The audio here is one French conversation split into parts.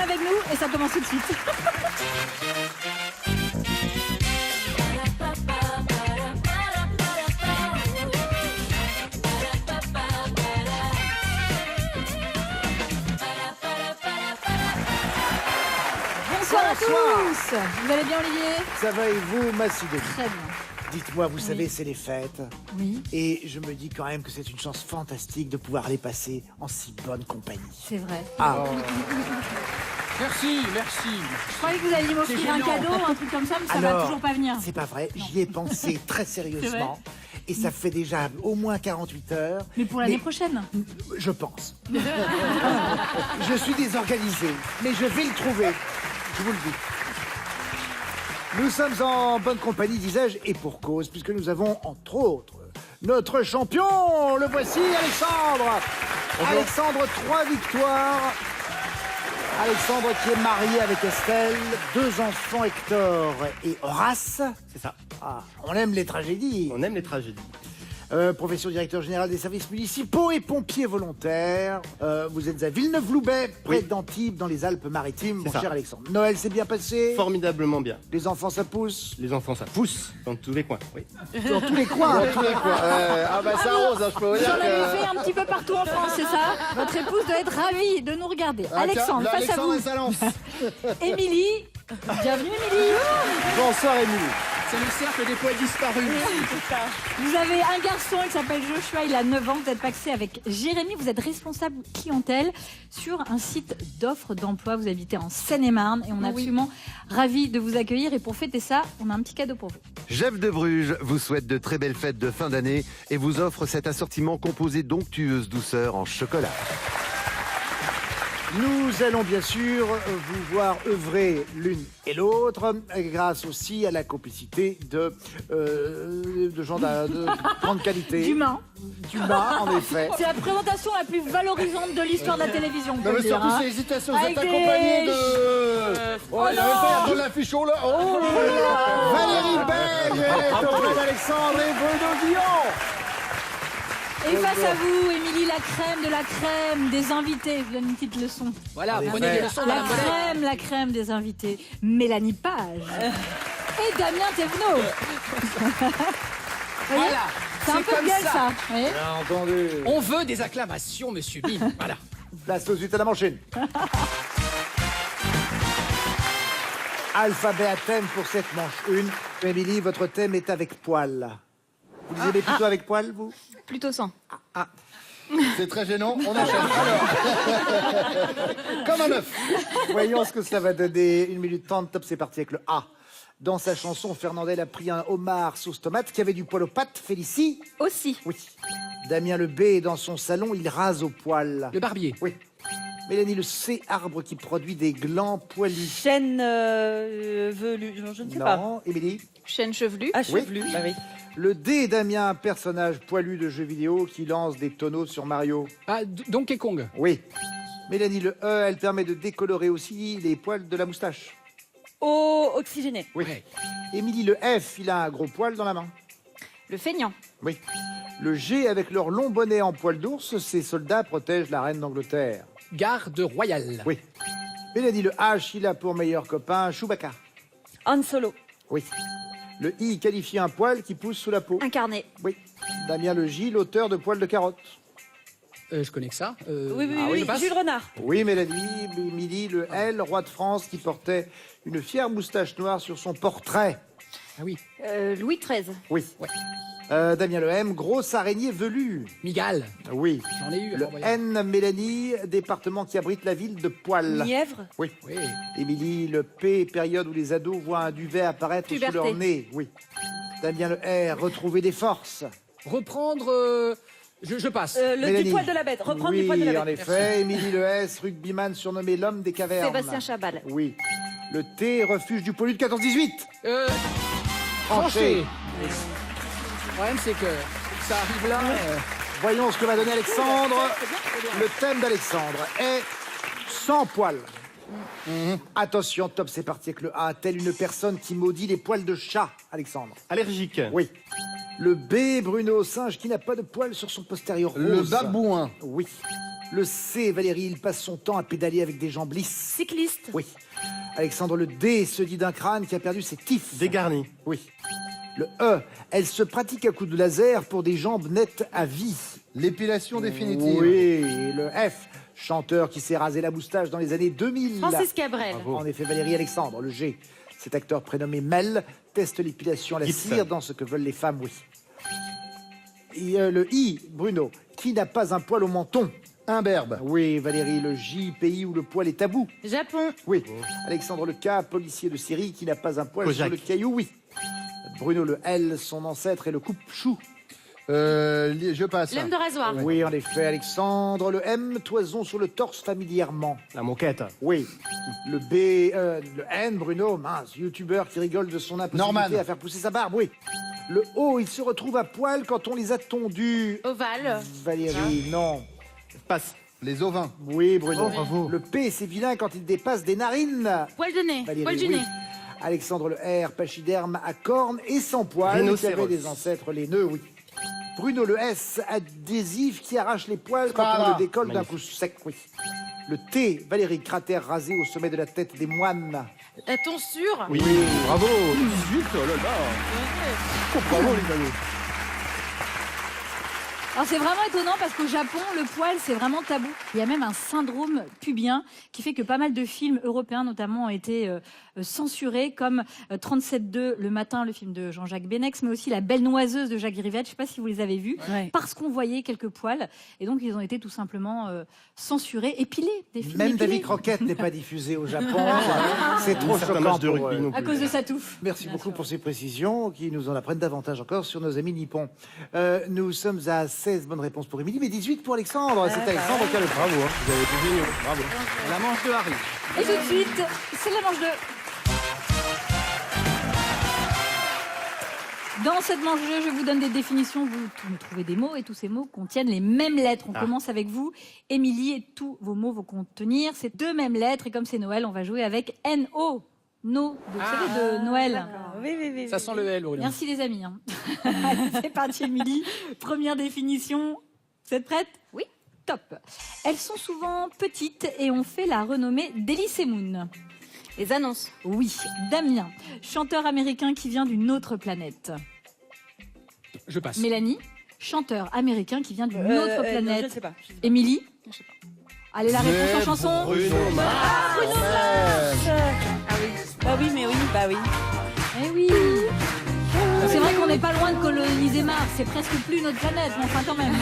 avec nous et ça commence tout de suite. Bonsoir à tous. Vous allez bien, Olivier? Ça va et vous, Massido? Très bien. Dites-moi, vous savez, c'est les fêtes. Oui. Et je me dis quand même que c'est une chance fantastique de pouvoir les passer en si bonne compagnie. C'est vrai. Ah, Merci, merci. Je croyais que vous alliez m'offrir un gênant. cadeau, un truc comme ça, mais ça alors, va toujours pas venir. c'est pas vrai, j'y ai pensé très sérieusement. Et ça fait déjà au moins 48 heures. Mais pour l'année prochaine. Je pense. Je suis désorganisé, mais je vais le trouver. Je vous le dis. Nous sommes en bonne compagnie, disais-je, et pour cause, puisque nous avons, entre autres, notre champion. Le voici, Alexandre. Bonjour. Alexandre, 3 victoires. Alexandre qui est marié avec Estelle, 2 enfants, Hector et Horace. C'est ça. Ah, on aime les tragédies. On aime les tragédies. Profession directeur général des services municipaux et pompier volontaire. Vous êtes à Villeneuve-Loubet, près Oui. d'Antibes, dans les Alpes-Maritimes, mon ça. cher Alexandre. Noël s'est bien passé. Formidablement bien. Les enfants, ça pousse. Les enfants, ça pousse dans tous les coins. Oui. Dans tous les coins. Ah bah ça rose, je peux vous Vous dire en avez fait un petit peu partout en France, c'est ça? Votre épouse doit être ravie de nous regarder. Alexandre, face à vous. Émilie. Bienvenue, Émilie. Bonsoir, Émilie. C'est le cercle des poètes disparus. Vous avez un garçon, il s'appelle Joshua, il a 9 ans. Vous êtes paxé avec Jérémy, vous êtes responsable clientèle sur un site d'offres d'emploi. Vous habitez en Seine-et-Marne et on est absolument ravis de vous accueillir. Et pour fêter ça, on a un petit cadeau pour vous. Jeff de Bruges vous souhaite de très belles fêtes de fin d'année et vous offre cet assortiment composé d'onctueuses douceurs en chocolat. Nous allons bien sûr vous voir œuvrer l'une et l'autre, grâce aussi à la complicité de gens de grande qualité. D'humain. D'humains, en effet. C'est la présentation la plus valorisante de l'histoire de la télévision. on peut Non, le mais dire, surtout, hein. c'est l'hésitation. Vous Avec êtes accompagné des- de. Oh, il y non. avait pas de l'affiche là. Oh là là. Valérie Beg est auprès d'Alexandre et Bruno Guillon. Et face à vous, Émilie, la crème de la crème des invités. Je vous donne une petite leçon. Voilà, En prenez effet. des leçons de La la monnaie. crème des invités. Mélanie Page. Et Damien Thévenot. Voilà, C'est un peu comme de gueule, ça. Oui. Bien entendu. On veut des acclamations, monsieur Bim. Voilà. Place tout de suite à la manchine. Alphabet à thème pour cette manche 1. Émilie, votre thème est avec poil. Vous les aimez plutôt avec poil, vous? Plutôt sans. C'est très gênant. On enchaîne. Alors. Comme un œuf. Voyons ce que cela va donner. 1 minute 30, top, c'est parti avec le A. Dans sa chanson, Fernandel a pris un homard sauce tomate qui avait du poil aux pattes. Félicie? Aussi. Oui. Damien le B est dans son salon, il rase au poil. Le barbier. Oui. Mélanie le C, arbre qui produit des glands poilus. Chêne velue, je ne sais pas. Non, Émilie? Chêne chevelu. Ah, Oui. chevelu, bah oui. Le D, Damien, personnage poilu de jeux vidéo qui lance des tonneaux sur Mario. Ah, Donkey Kong. Oui. Mélanie le E, elle permet de décolorer aussi les poils de la moustache. Eau oxygénée. Oui. Ouais. Émilie le F, il a un gros poil dans la main. Le feignant. Oui. Le G, avec leur long bonnet en poil d'ours, ces soldats protègent la reine d'Angleterre. Garde royale. Oui. Mélanie le H, il a pour meilleur copain Chewbacca. Han Solo. Oui. Le I qualifie un poil qui pousse sous la peau. Incarné. Oui. Damien le J, l'auteur de poils de carotte. Je connais que ça. Oui, oui, ah oui. je passe. Jules Renard. Oui, Mélanie. Émilie le L, roi de France, qui portait une fière moustache noire sur son portrait. Ah oui. Louis XIII. Oui. Ouais. Damien le M, grosse araignée velue. Migale. Oui. J'en ai eu. Le alors, voyons. N, Mélanie, département qui abrite la ville de Poil. Nièvre. Oui. Oui. Émilie, le P, période où les ados voient un duvet apparaître Puberté. sous leur nez. Oui. Damien le R, retrouver des forces. Reprendre. Je passe. Mélanie. Du poil de la bête. Reprendre oui, du poil de la en bête. effet. Émilie le S, rugbyman surnommé l'homme des cavernes. Sébastien Chabal. Oui. Le T, refuge du pollu de 14-18. Tranché. Le problème, c'est que ça arrive là. Voyons ce que va donner Alexandre. Le thème d'Alexandre est sans poils. Attention, top, c'est parti avec le A. Telle une personne qui maudit les poils de chat, Alexandre. Allergique. Oui. Le B, Bruno, singe qui n'a pas de poils sur son postérieur rose. Le babouin. Oui. Le C, Valérie, il passe son temps à pédaler avec des jambes lisses. Cycliste. Oui. Alexandre, le D se dit d'un crâne qui a perdu ses tifs. Dégarni. Oui. Le E, elle se pratique à coups de laser pour des jambes nettes à vie. L'épilation définitive. Oui. Le F, chanteur qui s'est rasé la moustache dans les années 2000. Francis Cabrel. En effet, Valérie Alexandre. Le G, cet acteur prénommé Mel, teste l'épilation à la Gibson. cire dans Ce que veulent les femmes, oui. Et le I, Bruno, qui n'a pas un poil au menton. Imberbe. Oui, Valérie, le J, pays où le poil est tabou. Japon. Oui. Alexandre le K, policier de Syrie qui n'a pas un poil Kojak. sur le caillou, oui. Bruno le L, son ancêtre est le coupe-chou. Je passe. Lame de rasoir. Oui, en effet, Alexandre le M, toison sur le torse familièrement. La moquette. Oui. Le B, le N, Bruno, mince, youtubeur qui rigole de son impossibilité Norman. à faire pousser sa barbe, oui. Le O, il se retrouve à poil quand on les a tondus. Ovale. Valérie, non. Passe. Les ovins. Oui, Bruno. Oh, bravo. Le P, c'est vilain quand il dépasse des narines. Poil de nez. Valérie, Poil du oui. nez. Alexandre le R, pachyderme à cornes et sans poils, qui Rhinocéros. avait des ancêtres laineux, oui. Bruno le S, adhésif qui arrache les poils quand Sparadrap. on le décolle d'un Magnifique. coup sec, oui. Le T, Valérie, cratère rasé au sommet de la tête des moines. La tonsure. Oui. Bravo. 18, oh là là. Oh, bravo les amis. Alors c'est vraiment étonnant parce qu'au Japon, le poil, c'est vraiment tabou. Il y a même un syndrome pubien qui fait que pas mal de films européens notamment ont été censurés, comme 37.2 le matin, le film de Jean-Jacques Benex, mais aussi La Belle Noiseuse de Jacques Rivette, je ne sais pas si vous les avez vus, parce qu'on voyait quelques poils. Et donc ils ont été tout simplement censurés, épilés, des films Même épilés. David Croquette n'est pas diffusé au Japon. C'est trop Certains choquant matchs de pour rugby eux. non À plus. cause de sa touffe. Merci beaucoup pour ces précisions qui nous en apprennent davantage encore sur nos amis nippons. Nous sommes à 16 bonnes réponses pour Émilie, mais 18 pour Alexandre. C'est Alexandre qui a le Bravo, hein. Vous avez été géniaux. Bravo. La manche de Harry. Et tout de suite, c'est la manche 2. Dans cette manche 2, je vous donne des définitions, vous me trouvez des mots et tous ces mots contiennent les mêmes lettres. On commence avec vous, Émilie, et tous vos mots vont contenir ces deux mêmes lettres. Et comme c'est Noël, on va jouer avec N-O. No, vous savez, de Noël. Oui. Ça sent le L, Bruno. Merci les amis. Hein. Allez, c'est parti, Émilie. Première définition. Vous êtes prête? Oui. Top. Elles sont souvent petites et ont fait la renommée d'Elise Moon. Les annonces. Oui. Damien, chanteur américain qui vient d'une autre planète. Je passe. Mélanie, chanteur américain qui vient d'une autre Je planète. ne sais pas. Émilie. Allez, la réponse en chanson. Bruno Mars. Ah oui. Bah oui, mais oui, bah oui. Eh oui. C'est vrai qu'on n'est pas loin de coloniser Mars. C'est presque plus notre planète, mais enfin quand même.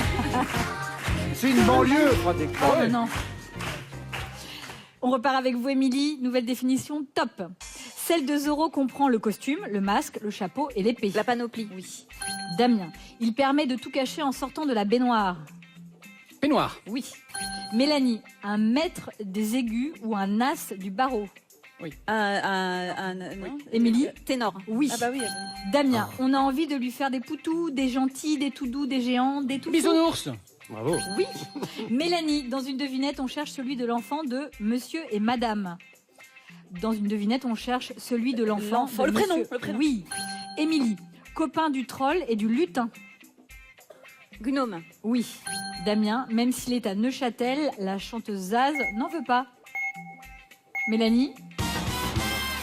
C'est une banlieue, je crois, des Oh non. On repart avec vous, Émilie. Nouvelle définition, top. Celle de Zorro comprend le costume, le masque, le chapeau et l'épée. La panoplie. Oui. Damien, il permet de tout cacher en sortant de la baignoire. Peignoir. Oui. Mélanie, un maître des aigus ou un as du barreau. Non. Émilie. Ténor. Oui. Ah bah oui. Damien, on a envie de lui faire des poutous, des gentils, des tout doux, des géants, des tout Bisounours. Bravo. Oui. Mélanie, dans une devinette, on cherche celui de l'enfant de Monsieur et Madame. Dans une devinette, on cherche celui de l'enfant. L'enfant, de le prénom, Monsieur- le prénom. Oui. Émilie, copain du troll et du lutin. Gnome. Oui. Damien, même s'il est à Neuchâtel, la chanteuse Zaz n'en veut pas. Mélanie,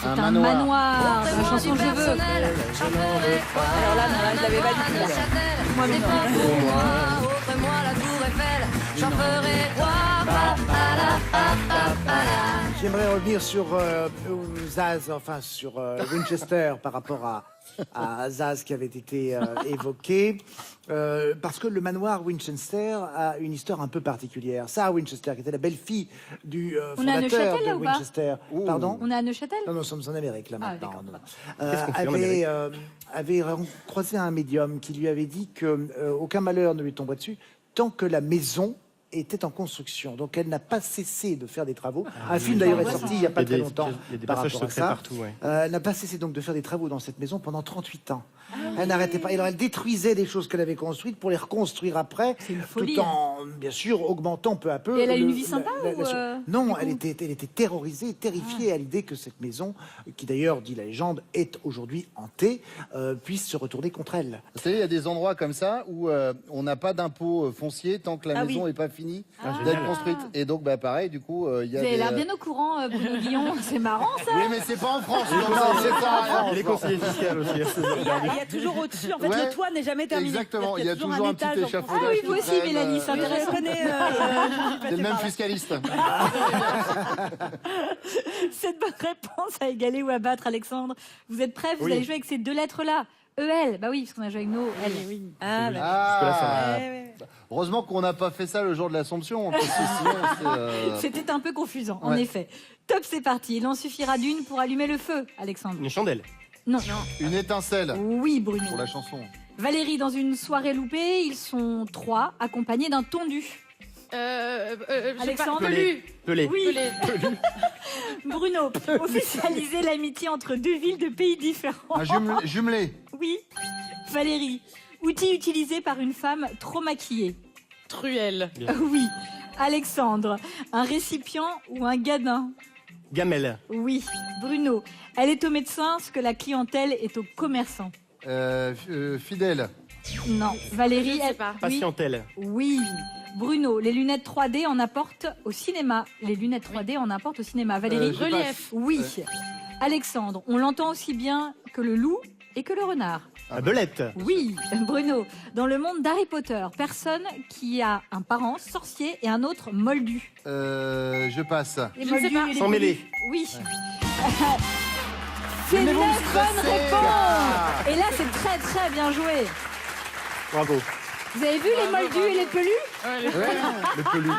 c'est un manoir. Dans la chanson Je veux. Alors là, non, là, je l'avais pas dit. Moi, mais non. Offrez-moi la tour Eiffel, j'en ferai J'aimerais revenir sur Zaz, enfin sur Winchester par rapport à Zaz qui avait été évoqué. Parce que le manoir Winchester a une histoire un peu particulière. Sarah Winchester, qui était la belle-fille du On est à fondateur Neuchâtel, de là, ou pas Winchester. Pardon. On est à Neuchâtel? Non, nous sommes en Amérique là Ah, maintenant. d'accord, nous. Qu'est-ce qu'on fait en Amérique avait croisé un médium qui lui avait dit que aucun malheur ne lui tomberait dessus tant que la maison était en construction. Donc elle n'a pas cessé de faire des travaux. Un film d'ailleurs est sorti il n'y a pas très longtemps Il y a des par passages rapport à secrets ça. partout, ouais. Elle n'a pas cessé donc de faire des travaux dans cette maison pendant 38 ans. Elle n'arrêtait pas. Et alors, elle détruisait des choses qu'elle avait construites pour les reconstruire après, C'est une folie, tout en, bien sûr, augmentant peu à peu. Et elle a une vie sympa ou, Non, elle était terrorisée, terrifiée à l'idée que cette maison, qui d'ailleurs, dit la légende, est aujourd'hui hantée, puisse se retourner contre elle. Vous savez, il y a des endroits comme ça où on n'a pas d'impôt foncier tant que la maison n'est pas finie d'être construite. Et donc, bah, pareil, du coup, il y a Vous avez des... l'air bien au courant, Bruno Guillon. C'est marrant, ça. Oui, mais c'est pas en France. Non, c'est pas en France. Il est conseiller fiscal aussi. Il y a toujours au-dessus. En fait, Ouais. le toit n'est jamais terminé. Exactement, il y a toujours un petit étage en échafaudage. Ah oui, qui vous aussi, traîne, Mélanie, c'est Oui, je intéressant. connais. C'est le même fiscaliste. Cette bonne réponse à égaler ou à battre, Alexandre. Vous êtes prêts? Vous allez jouer avec ces deux lettres-là. EL. Bah oui, parce qu'on a joué avec nos L. Ah, bah, Ah, ouais. heureusement qu'on n'a pas fait ça le jour de l'Assomption. Parce que sinon, C'était un peu confusant, en Ouais. effet. Top, c'est parti. Il en suffira d'une pour allumer le feu, Alexandre. Une chandelle. Non. une étincelle Oui, Bruno. pour la chanson. Valérie, dans une soirée loupée, ils sont 3, accompagnés d'un tondu. Alexandre. Pelé. Oui. Bruno, officialiser l'amitié entre deux villes de pays différents. Un jumelé. Oui. Valérie, outil utilisé par une femme trop maquillée. Truelle. Oui. Alexandre, un récipient ou un gadin. Gamelle. Oui. Bruno, elle est au médecin ce que la clientèle est au commerçant. Fidèle. Non. Valérie, Je sais elle... pas. Oui. Patientèle. Oui. Bruno, les lunettes 3D en apportent au cinéma. Les lunettes 3D en apportent au cinéma. Valérie, je Relief. oui. Alexandre, on l'entend aussi bien que le loup et que le renard. La belette. Oui. Bruno, dans le monde d'Harry Potter, personne qui a un parent sorcier et un autre moldu. Je passe. Les Je ne sais pas. et les Sans pollus. mêler. Oui. C'est Mais une vous me bonne stressez, réponse. là. Et là, c'est très très bien joué. Bravo. Vous avez vu les moldus et les pelus? Le pelu.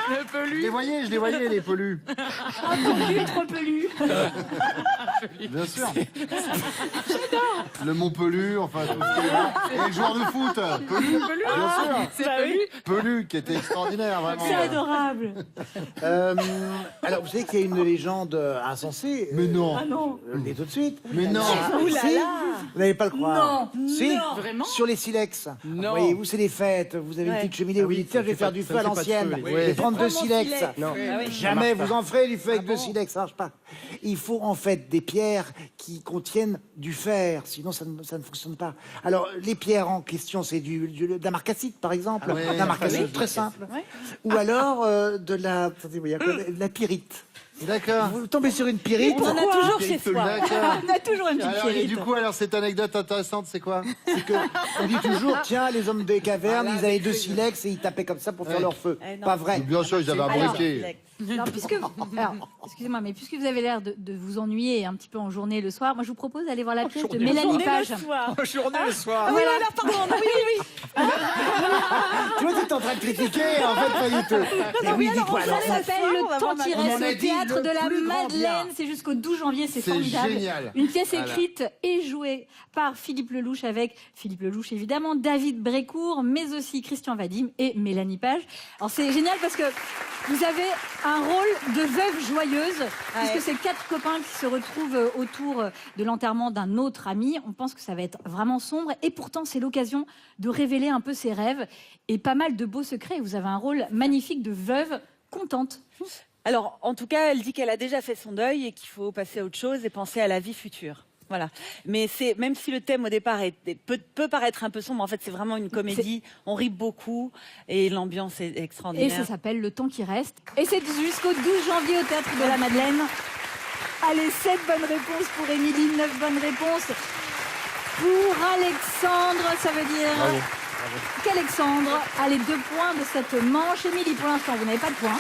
Je les voyais, les pelus. Un tondu et trop pelu. Bien sûr. Le Montpelu, enfin tout ce qui est là. Et le joueur de foot. Pelu, bien sûr. C'est Pelu. Pelu, qui était extraordinaire, vraiment. C'est adorable. Alors, vous savez qu'il y a une légende insensée. Mais non. Ah non. Je le dis tout de suite. Mais non. Si, vous n'allez pas le croire. Non, Si, non. Vraiment? sur les silex. Non. Voyez-vous, c'est les fêtes. Vous avez une petite cheminée. Vous dites, tiens, je vais faire du feu à l'ancienne. feu, Je vais prendre deux silex. Non. Jamais vous en ferez du feu avec deux silex, ça marche pas. Il faut en fait des pierres qui contiennent du fer, sinon ça ne fonctionne pas. Alors les pierres en question, c'est de la marcassite par exemple, de la marcassite très simple, ou alors de la, attendez, il y a quoi, de la pyrite. D'accord. Vous tombez sur une pyrite. On en a toujours chez soi. D'accord. On a toujours une petite Alors, et pierrite. du coup, alors cette anecdote intéressante, c'est quoi? C'est que on dit toujours, tiens, les hommes des cavernes, ils avaient deux silex et ils tapaient comme ça pour faire leur feu. Eh non. Pas vrai. Bien sûr, ils avaient un Alors, briquet. Non, alors, excusez-moi, mais puisque vous avez l'air de vous ennuyer un petit peu en journée le soir, moi je vous propose d'aller voir la pièce de Mélanie Page. Journée le soir. Ah oui, alors, pardon. Oui. Tu vois, tu es en train de critiquer, en fait, pas du tout. Mais oui, dis-toi, alors, Ça s'appelle on Le va Temps voir qui ma- reste On a au dit théâtre le de la plus grand Madeleine. bien. C'est jusqu'au 12 janvier, c'est C'est formidable. génial. Une pièce Voilà. écrite et jouée par Philippe Lelouch avec Philippe Lelouch évidemment, David Brécourt, mais aussi Christian Vadim et Mélanie Page. Alors c'est génial parce que vous avez un rôle de veuve joyeuse, puisque c'est 4 copains qui se retrouvent autour de l'enterrement d'un autre ami. On pense que ça va être vraiment sombre et pourtant c'est l'occasion de révéler un peu ses rêves et pas mal de beaux secrets. Vous avez un rôle magnifique de veuve contente. Alors, en tout cas, elle dit qu'elle a déjà fait son deuil et qu'il faut passer à autre chose et penser à la vie future. Voilà. Mais c'est, même si le thème au départ peut paraître un peu sombre, en fait, c'est vraiment une comédie. On rit beaucoup et l'ambiance est Et extraordinaire. ça s'appelle Le Temps qui reste. Et c'est jusqu'au 12 janvier au Théâtre de la Madeleine. Allez, 7 bonnes réponses pour Émilie, 9 bonnes réponses pour Alexandre. Ça veut dire qu'Alexandre a les 2 points de cette manche. Émilie, pour l'instant, vous n'avez pas de points.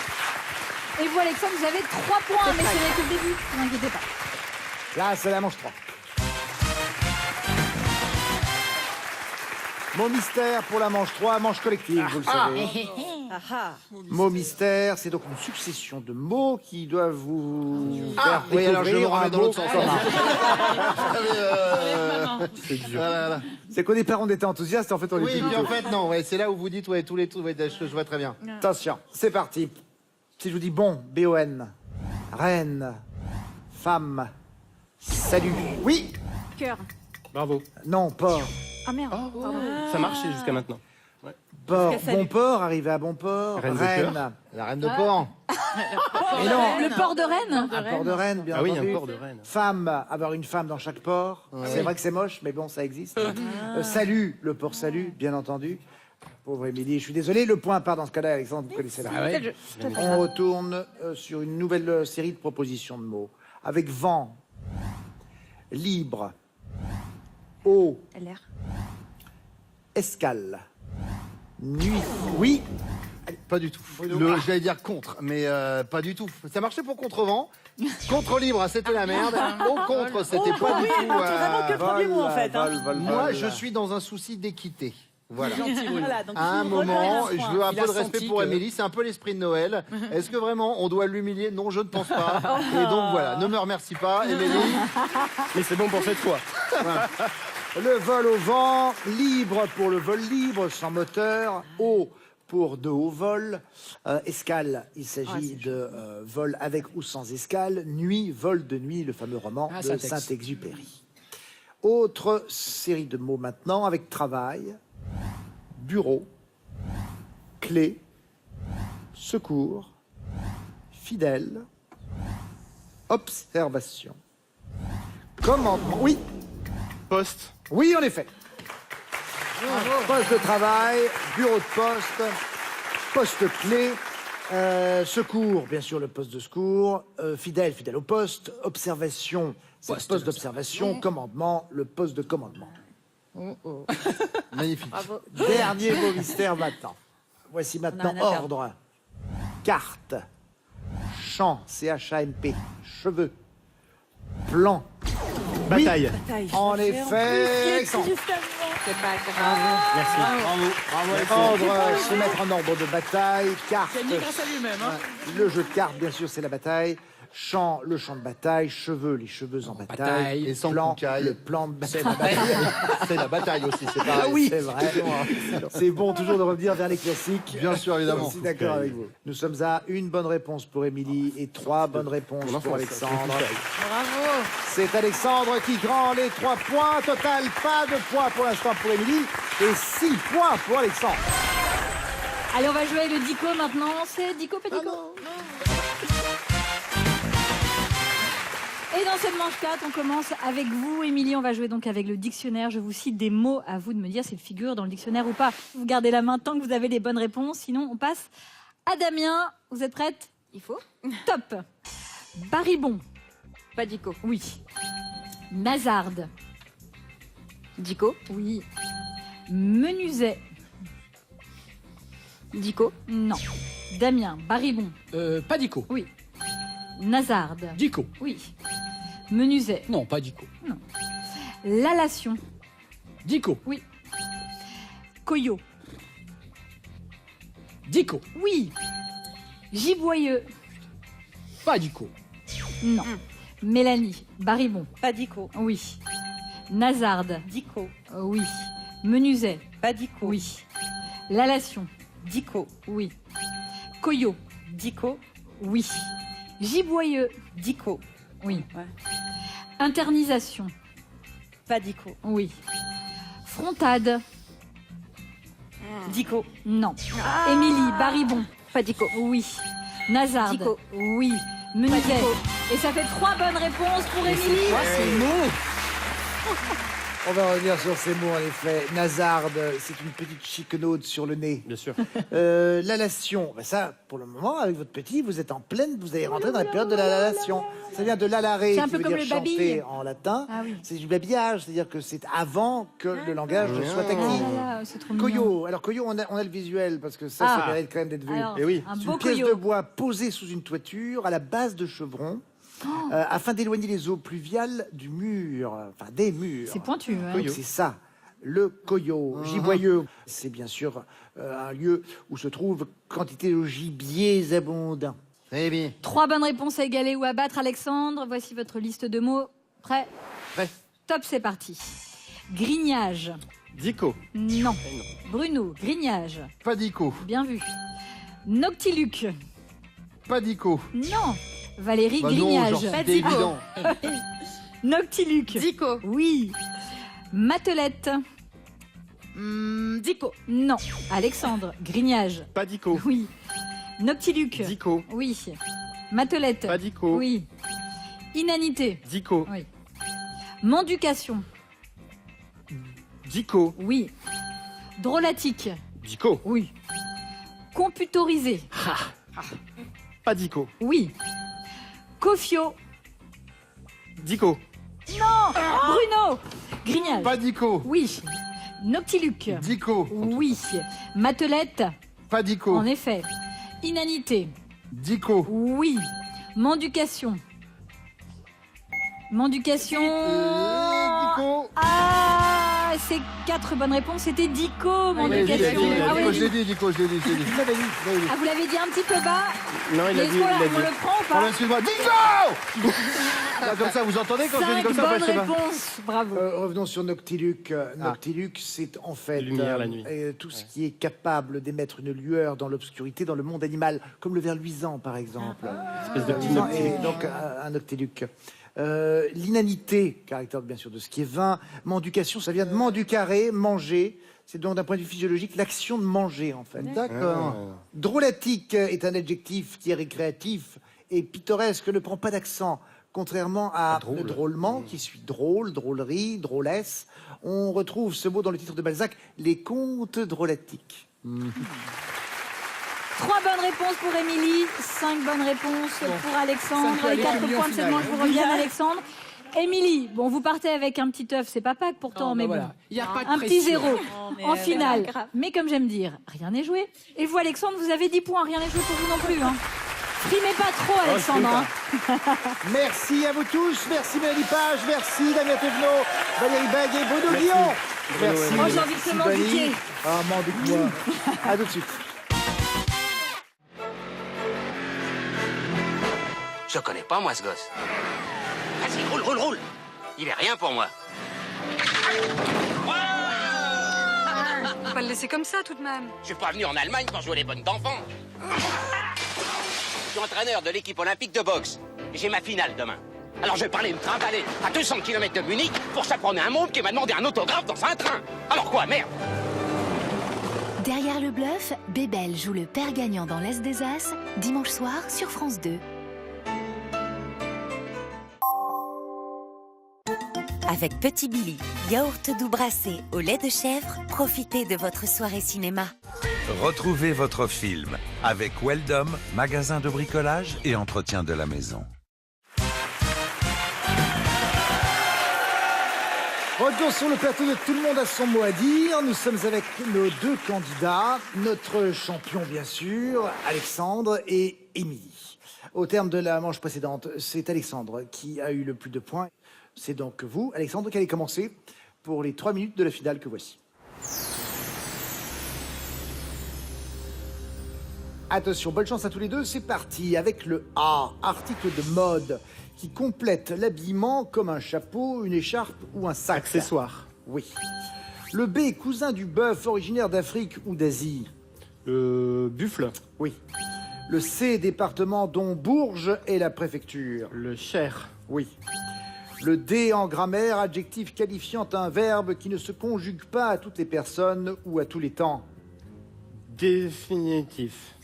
Et vous, Alexandre, vous avez 3 points, mais ce n'est que le début. Ne vous inquiétez pas. là, c'est la manche 3. Mot mystère pour la manche 3, manche collective, vous le savez. Ah ah. Mot mystère, c'est donc une succession de mots qui doivent vous faire Oui, alors je me découvrir un remets dans mot l'autre sens. commun. Voilà. C'est qu'au départ, on était enthousiaste, en fait, on Oui, était puis en douteux. fait, non, ouais, c'est là où vous dites, ouais, tous les trucs, ouais, je vois très bien. Attention, c'est parti. Si je vous dis bon, B-O-N, reine, femme, salut. Oui, Cœur. Bravo. non, porc, Ah merde. Ça marchait jusqu'à maintenant. Port, Jusqu'à Salut. bon port, arrivé à bon port. Reine de Rennes. La reine de Port. Et non, Le port de Rennes. un port de Rennes, bien Ah oui, entendu. un port de Rennes. Femme, avoir une femme dans chaque port. C'est vrai que c'est moche, mais bon, ça existe. Salut, le port Salut, bien entendu. Pauvre Émilie, je suis désolé. Le point part dans ce cas-là, Alexandre, vous connaissez la Ah ouais. On retourne sur une nouvelle série de propositions de mots. Avec vent, libre, eau, LR. escale, nuit. Oui, Pas du tout. J'allais dire contre, mais pas du tout. Ça marchait pour contre-vent. Contre libre, c'était la merde. Au contre, c'était pas du tout. Vraiment que le premier mot, en fait. hein. Moi, je suis dans un souci d'équité. Voilà. Voilà, donc À un il regrette moment, un je point. veux un Il peu a de respect senti pour que- Émilie. C'est un peu l'esprit de Noël. Est-ce que vraiment on doit l'humilier? Non, je ne pense pas. Et donc voilà, ne me remercie pas, Émilie. Mais c'est bon pour cette fois. le vol au vent, libre pour le vol libre, sans moteur, eau pour de haut vol, escale, il s'agit de vol avec ou sans escale, nuit, vol de nuit, le fameux roman Ah, de Saint-Ex. Saint-Exupéry. Autre série de mots maintenant, avec travail, bureau, clé, secours, fidèle, observation, commandement. Oui, Poste. oui, en effet. Poste de travail, bureau de poste, poste clé, secours, bien sûr le poste de secours, fidèle au poste, observation, c'est le poste d'observation, commandement, le poste de commandement. Magnifique. Dernier mot mystère maintenant. Voici maintenant On a un à ordre. Carte, champ, C-H-A-M-P, cheveux, plan. Bataille. Bataille. En effet, Alexandre. C'est pas grave. Merci. Ordre, se mettre en ordre de bataille, carte. Gagné grâce à lui-même. Hein. Le jeu de cartes, bien sûr, c'est la bataille. Champ, le champ de bataille. Cheveux, les cheveux en bataille. bataille. Et sans plan, coucaille. le plan de bataille. C'est la bataille aussi, c'est pareil. Ah oui, c'est vrai. C'est bon toujours de revenir vers les classiques. Bien sûr, évidemment. Je suis d'accord avec vous. Nous sommes à une bonne réponse pour Émilie et 3 bonnes réponses pour Alexandre. Bravo. C'est Alexandre qui prend les 3 points. Total, pas de points pour l'instant pour Émilie et 6 points pour Alexandre. Allez, on va jouer le Dico maintenant. C'est Dico Pédico. Et dans cette manche 4, on commence avec vous, Émilie. On va jouer donc avec le dictionnaire. Je vous cite des mots. À vous de me dire s'ils figurent dans le dictionnaire ou pas. Vous gardez la main tant que vous avez les bonnes réponses. Sinon, on passe à Damien. Vous êtes prête? Il faut. Top. Baribon. Pas Dico. Oui. Nazarde. Dico. Oui. Menuiset. Dico. Non. Damien. Baribon. Pas Dico. Oui. Nazarde. Dico. Oui. Menuiset. Non, pas Dico. Lalation. Dico. Oui. Coyot. Dico. Oui. Giboyeux. Pas Dico. Non. Mélanie. Baribon. Pas Dico. Oui. Nazarde. Dico. Oui. Menuiset. Pas Dico. Oui. Lalation. Dico. Oui. Coyot. Dico. Oui. Giboyeux. Dico. Oui. Ouais. Internisation. Pas Dico. Oui. Frontade. Dico. Non. Émilie. Baribon. Pas Dico. Oui. Nazarde. Dico. Oui. Menuiset. Dico. Et ça fait 3 bonnes réponses pour Émilie. On va revenir sur ces mots en effet. Nazarde, c'est une petite chiquenaude sur le nez. Bien sûr. Lalation, ben ça, pour le moment, avec votre petit, vous êtes en pleine, vous allez rentrer dans la période de la lalation. Ça vient de lalare, C'est un qui peu veut comme dire le chanter babille. en latin. Ah oui. C'est du babillage, c'est-à-dire que c'est avant que le langage soit Ah acquis. là là, c'est trop mignon. Coyot, alors Coyot, on a le visuel, parce que ça Ah. mérite quand même d'être vu. Alors, Eh oui. un C'est beau une pièce coyot. de bois posée sous une toiture à la base de chevrons, afin d'éloigner les eaux pluviales du mur, enfin des murs. C'est pointu. Hein. Donc, c'est ça, le coyot, giboyeux. C'est bien sûr un lieu où se trouve quantité de gibiers abondants. Eh bien. 3 bonnes réponses à égaler ou à battre, Alexandre. Voici votre liste de mots. Prêt? Prêt. Top, c'est parti. Grignage. Dico. Non. Bruno, grignage. Pas Dico. Bien vu. Noctiluc. Pas Dico. Non. Valérie, Bah non, grignage. genre, c'était évident. Noctiluc. Dico. Oui. Matelette. Dico. Non. Alexandre, grignage. Pas Dico. Oui. Noctiluc. Dico. Oui. Matelette. Pas Dico. Oui. Inanité. Dico. Oui. Menducation. Dico. Oui. Drôlatique. Dico. Oui. Computorisé. Pas Dico. Oui. Cofio. Dico. Non. Bruno. Grignage. Pas Dico. Oui. Noctiluc. Dico. Oui. Matelette. Pas Dico. En effet. Inanité. Dico. Oui. Menducation. Menducation. Dico. Ah, c'est 4 bonnes réponses. C'était Dico, menducation. Ah oui, Je l'ai dit, Dico, je l'ai dit. Vous l'avez dit, vous l'avez dit. ah, vous l'avez dit un petit peu bas. Non, il a Mais dit. est-ce qu'on Il a on dit. le prend ou Pardon, pas? excuse-moi. Dico. Là, comme ça, vous entendez quand je dis 5 comme ça? bonnes je sais pas. réponses. Bravo. Revenons sur Noctiluc. Noctiluc, c'est en fait Lumière la nuit. tout ce qui est capable d'émettre une lueur dans l'obscurité, dans le monde animal, comme le ver luisant, par exemple. Espèce de petit Luisant noctiluc. est donc un Noctiluc. L'inanité, caractère bien sûr de ce qui est vain. Menducation, ça vient de menducare, manger. C'est donc d'un point de vue physiologique l'action de manger, en fait. D'accord. Drôlatique est un adjectif qui est récréatif et pittoresque, ne prend pas d'accent. Contrairement à le drôlement, qui suit drôle, drôlerie, drôlesse, on retrouve ce mot dans le titre de Balzac, les contes drôlatiques. 3 bonnes réponses pour Émilie, 5 bonnes réponses pour Alexandre. Ça me fait Les 4 aller points de au cette final. manche vous reviennent, Alexandre. Émilie, bon, vous partez avec un petit œuf, c'est pas Pâques pourtant, mais bon. Il n'y a pas de Un petit pression. 0 mais en c'est finale. pas grave. Mais comme j'aime dire, rien n'est joué. Et vous, Alexandre, vous avez 10 points, rien n'est joué pour vous non plus. Hein. Primez pas trop, Alexandre. Hein. Merci à vous tous, merci Mélanie Page, merci Damien Thévenot, Valérie Beg et Bruno Guillon. Merci. Moi, j'ai envie de te Sylvanie. mendiquer. Ah, mendique-moi. À tout de suite. Je connais pas, moi, ce gosse. Vas-y, roule, roule, roule. Il est rien pour moi. Faut pas le laisser comme ça tout de même. Je suis pas venu en Allemagne pour jouer les bonnes d'enfants. Je suis entraîneur de l'équipe olympique de boxe. J'ai ma finale demain. Alors je vais parler me trimballer à 200 km de Munich pour chaperonner un môme qui m'a demandé un autographe dans un train. Alors quoi, merde? Derrière le bluff, Bébel joue le père gagnant dans l'Est des As, dimanche soir sur France 2. Avec Petit Billy, yaourt doux brassé au lait de chèvre, profitez de votre soirée cinéma. Retrouvez votre film avec Weldom, magasin de bricolage et entretien de la maison. Retour sur le plateau de Tout le monde a son mot à dire. Nous sommes avec nos 2 candidats, notre champion bien sûr, Alexandre et Émilie. Au terme de la manche précédente, c'est Alexandre qui a eu le plus de points. C'est donc vous, Alexandre, qui allez commencer pour les 3 minutes de la finale que voici. Attention, bonne chance à tous les deux, c'est parti avec le A, article de mode qui complète l'habillement comme un chapeau, une écharpe ou un sac. Accessoire. Oui. Le B, cousin du bœuf originaire d'Afrique ou d'Asie. Le buffle. Oui. Le C, département dont Bourges est la préfecture. Le Cher. Oui. Le D en grammaire, adjectif qualifiant un verbe qui ne se conjugue pas à toutes les personnes ou à tous les temps. Définitif.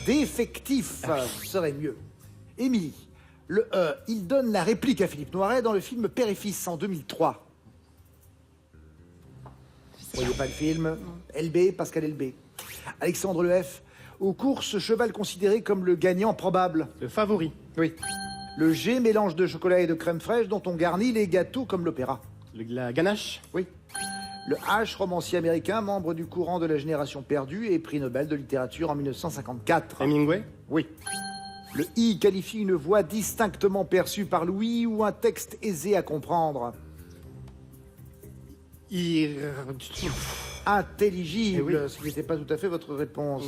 Défectif serait mieux. Émilie, le E, il donne la réplique à Philippe Noiret dans le film Père et Fils en 2003. Vous voyez pas le film? LB, Pascal LB. Alexandre le F, aux courses, cheval considéré comme le gagnant probable. Le favori. Oui. Le G, mélange de chocolat et de crème fraîche dont on garnit les gâteaux comme l'opéra. La ganache. Oui. Le H, romancier américain, membre du courant de la génération perdue et prix Nobel de littérature en 1954. Hemingway. Oui. Le I qualifie une voix distinctement perçue par l'ouïe ou un texte aisé à comprendre. Intelligible, Eh oui. ce qui n'était pas tout à fait votre réponse.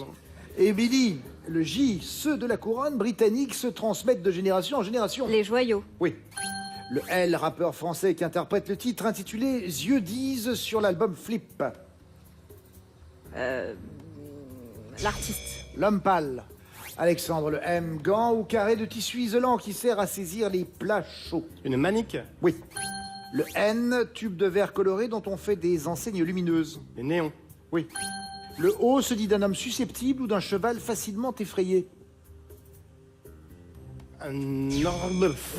Émilie, le J, ceux de la couronne britannique se transmettent de génération en génération. Les joyaux. Oui. Le L, rappeur français qui interprète le titre intitulé Yeux disent sur l'album Flip. L'artiste. L'homme pâle. Alexandre, le M, gant ou carré de tissu isolant qui sert à saisir les plats chauds. Une manique. Oui. Le N, tube de verre coloré dont on fait des enseignes lumineuses. Les néons. Oui. Le O se dit d'un homme susceptible ou d'un cheval facilement effrayé.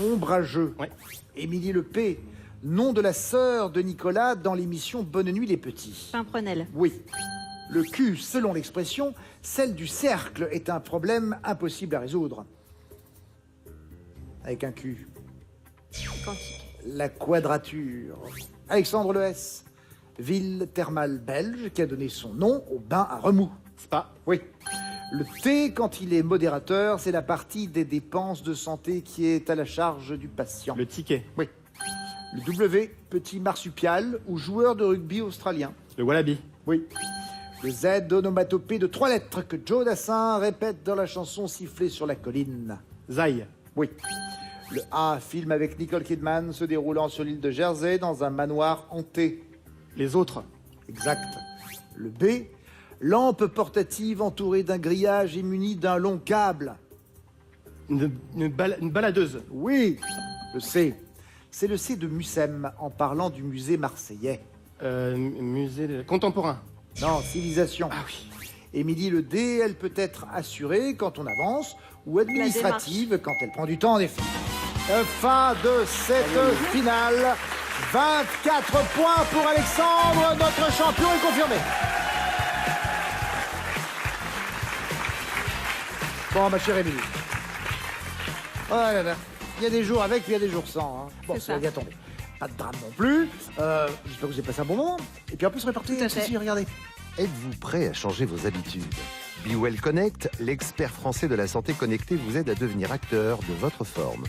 Ombrageux. Ouais. Émilie Le P, nom de la sœur de Nicolas dans l'émission Bonne nuit les petits. Pimprenel. Oui. Le Q, selon l'expression, celle du cercle est un problème impossible à résoudre. Avec un Q. Quantique. La quadrature. Alexandre Le S, ville thermale belge qui a donné son nom au bain à remous. Spa. Oui. Le T, quand il est modérateur, c'est la partie des dépenses de santé qui est à la charge du patient. Le ticket. Oui. Le W, petit marsupial ou joueur de rugby australien. Le wallaby. Oui. Le Z, onomatopée de 3 lettres que Joe Dassin répète dans la chanson Siffler sur la colline. Zaï. Oui. Le A, film avec Nicole Kidman se déroulant sur l'île de Jersey dans un manoir hanté. Les autres. Exact. Le B, lampe portative entourée d'un grillage et munie d'un long câble. Une baladeuse. Oui. Le C, c'est le C de Mussem en parlant du musée marseillais. Musée contemporain. Non, civilisation. Ah oui. Émilie, le D, elle peut être assurée quand on avance ou administrative quand elle prend du temps en effet. Fin de cette finale. 24 points pour Alexandre, notre champion est confirmé. Bon, ma chère Émilie. Oh là là. Il y a des jours avec, puis il y a des jours sans. Hein. Bon, ça va bien tomber. Pas de drame non plus. J'espère que vous avez passé un bon moment. Et puis en plus, répartez ceci, regardez. Êtes-vous prêt à changer vos habitudes? Be Well Connect, l'expert français de la santé connectée, vous aide à devenir acteur de votre forme.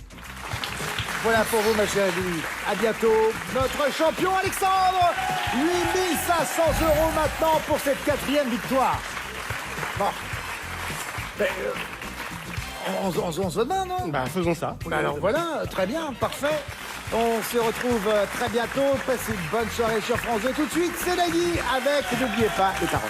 Voilà pour vous, ma chère Émilie. À bientôt. Notre champion Alexandre, 8 500 € maintenant pour cette 4e victoire. Bon. Ben, on se voit demain, non? Bah, faisons ça. Ben alors voilà, très bien, parfait. On se retrouve très bientôt. Passez une bonne soirée sur France 2. Tout de suite, c'est Nagui avec, n'oubliez pas, les paroles.